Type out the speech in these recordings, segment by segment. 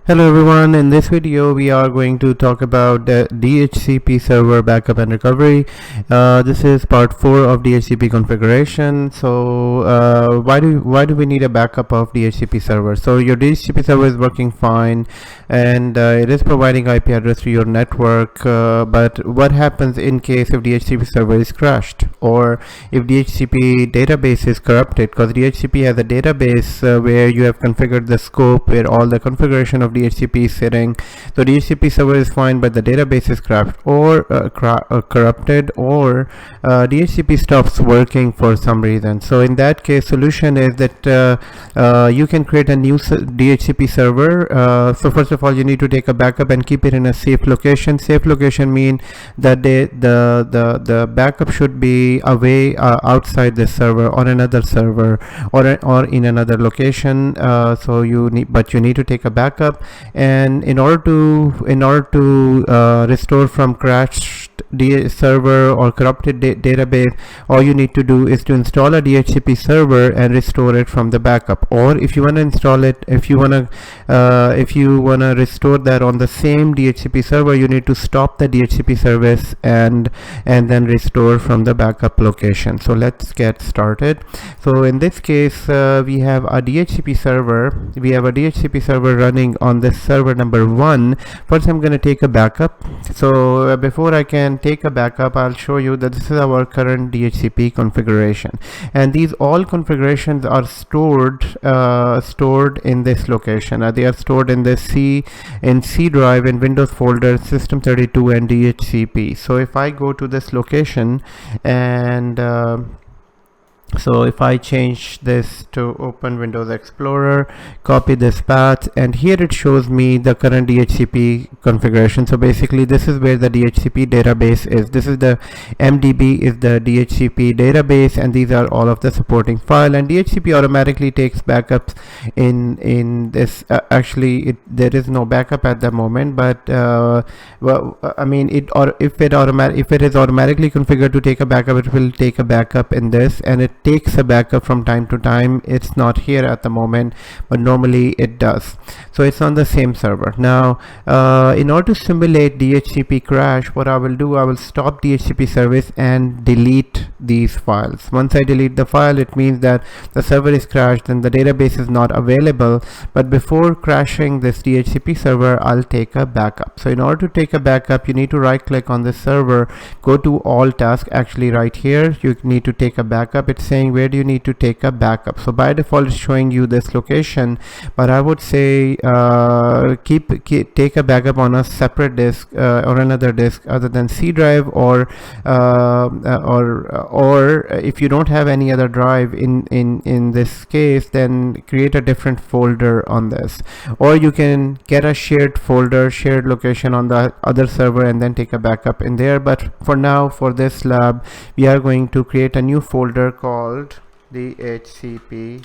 Hello everyone, in this video we are going to talk about the DHCP server backup and recovery. This is part 4 of DHCP configuration. So why do we need a backup of DHCP server? So your DHCP server is working fine and it is providing IP address to your network, but what happens in case if DHCP server is crashed or if DHCP database is corrupted? Because DHCP has a database where you have configured the scope where all the configuration of DHCP is sitting. So DHCP server is fine, but the database is crashed or corrupted, or DHCP stops working for some reason. So in that case, solution is that you can create a new DHCP server. So first of all, you need to take a backup and keep it in a safe location. Safe location mean that the backup should be away outside this server or another server or in another location. So you need to take a backup, and in order to restore from crashed server or corrupted database, all you need to do is to install a DHCP server and restore it from the backup. Or if you want to install it, if you want to restore that on the same DHCP server, you need to stop the DHCP service and then restore from the backup location. So let's get started. So in this case, we have a DHCP server. We have a DHCP server running on this server number 1. First, I'm going to take a backup. So before I can take a backup, I'll show you that this is our current DHCP configuration, and these all configurations are stored in this location. They are stored in this C drive in Windows folder, System32 and DHCP. So if I go to this location and so if I change this to open Windows Explorer, copy this path, and here it shows me the current DHCP configuration. So basically this is where the DHCP database is. This is the MDB is the DHCP database, and these are all of the supporting file, and DHCP automatically takes backups in this. Actually there is no backup at the moment, but well, I mean if it is automatically configured to take a backup, it will take a backup in this, and it takes a backup from time to time. It's not here at the moment, but normally it does. So it's on the same server. Now in order to simulate DHCP crash, what I will do, I will stop DHCP service and delete these files. Once I delete the file, it means that the server is crashed and the database is not available. But before crashing this DHCP server, I'll take a backup. So in order to take a backup, you need to right click on this server, go to all tasks. Actually right here you need to take a backup. It's saying where do you need to take a backup. So by default it's showing you this location, but I would say take a backup on a separate disk or another disk other than C drive, or if you don't have any other drive in this case, then create a different folder on this, or you can get a shared folder, shared location on the other server and then take a backup in there. But for now, for this lab, we are going to create a new folder called DHCP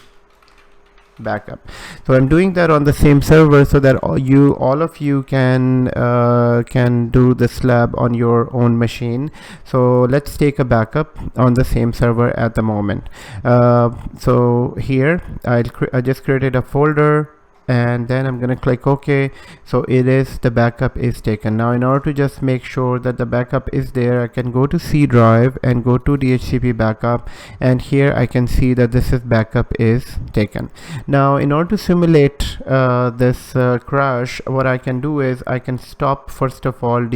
backup. So I'm doing that on the same server so that all of you can do this lab on your own machine. So let's take a backup on the same server at the moment. So here I just created a folder, and then I'm gonna click OK. So the backup is taken. Now in order to just make sure that the backup is there, I can go to C drive and go to DHCP backup, and here I can see that this backup is taken. Now in order to simulate this crash, what I can do is I can stop first of all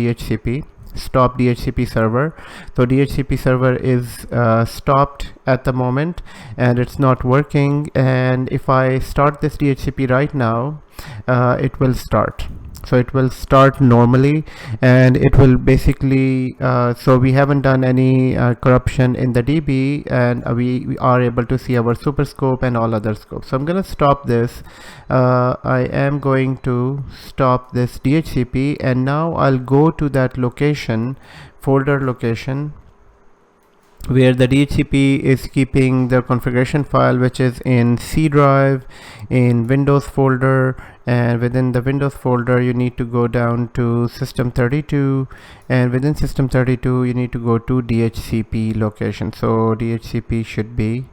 stop DHCP server. So DHCP server is stopped at the moment and it's not working, and if I start this DHCP right now, it will start. So it will start normally, and it will basically so we haven't done any corruption in the DB, and we are able to see our super scope and all other scopes. So I'm going to stop this. I am going to stop this DHCP, and now I'll go to that location, folder location, where the DHCP is keeping the configuration file, which is in C drive in Windows folder, and within the Windows folder you need to go down to System32, and within System32 you need to go to DHCP location. So DHCP should be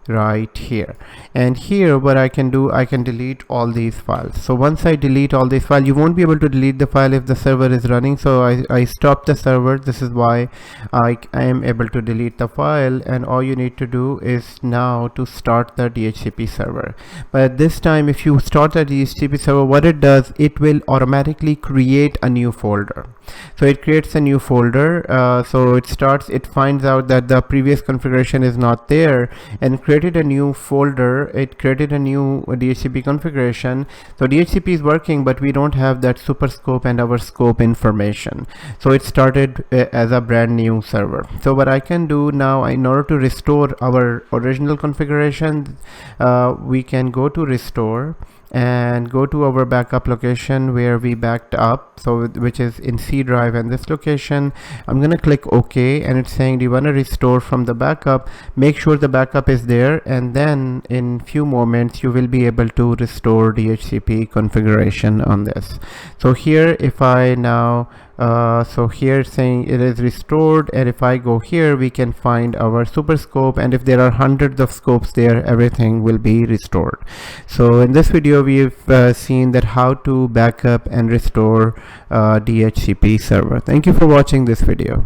right here. And here what I can do, I can delete all these files. So once I delete all these files, you won't be able to delete the file if the server is running, so I stop the server. This is why I am able to delete the file, and all you need to do is now to start the DHCP server. But this time if you start the DHCP server, what it does, it will automatically create a new folder. So it creates a new folder. So it finds out that the previous configuration is not there and created a new folder. It created a new DHCP configuration. So DHCP is working, but we don't have that super scope and our scope information. So it started as a brand new server. So what I can do now, in order to restore our original configuration, we can go to restore and go to our backup location where we backed up, so which is in C drive, and this location. I'm gonna click OK, and it's saying, do you want to restore from the backup? Make sure the backup is there, and then in few moments you will be able to restore DHCP configuration on this. So here if I now so here it's saying it is restored, and if I go here we can find our super scope, and if there are hundreds of scopes there, everything will be restored. So in this video we've seen that how to backup and restore DHCP server. Thank you for watching this video.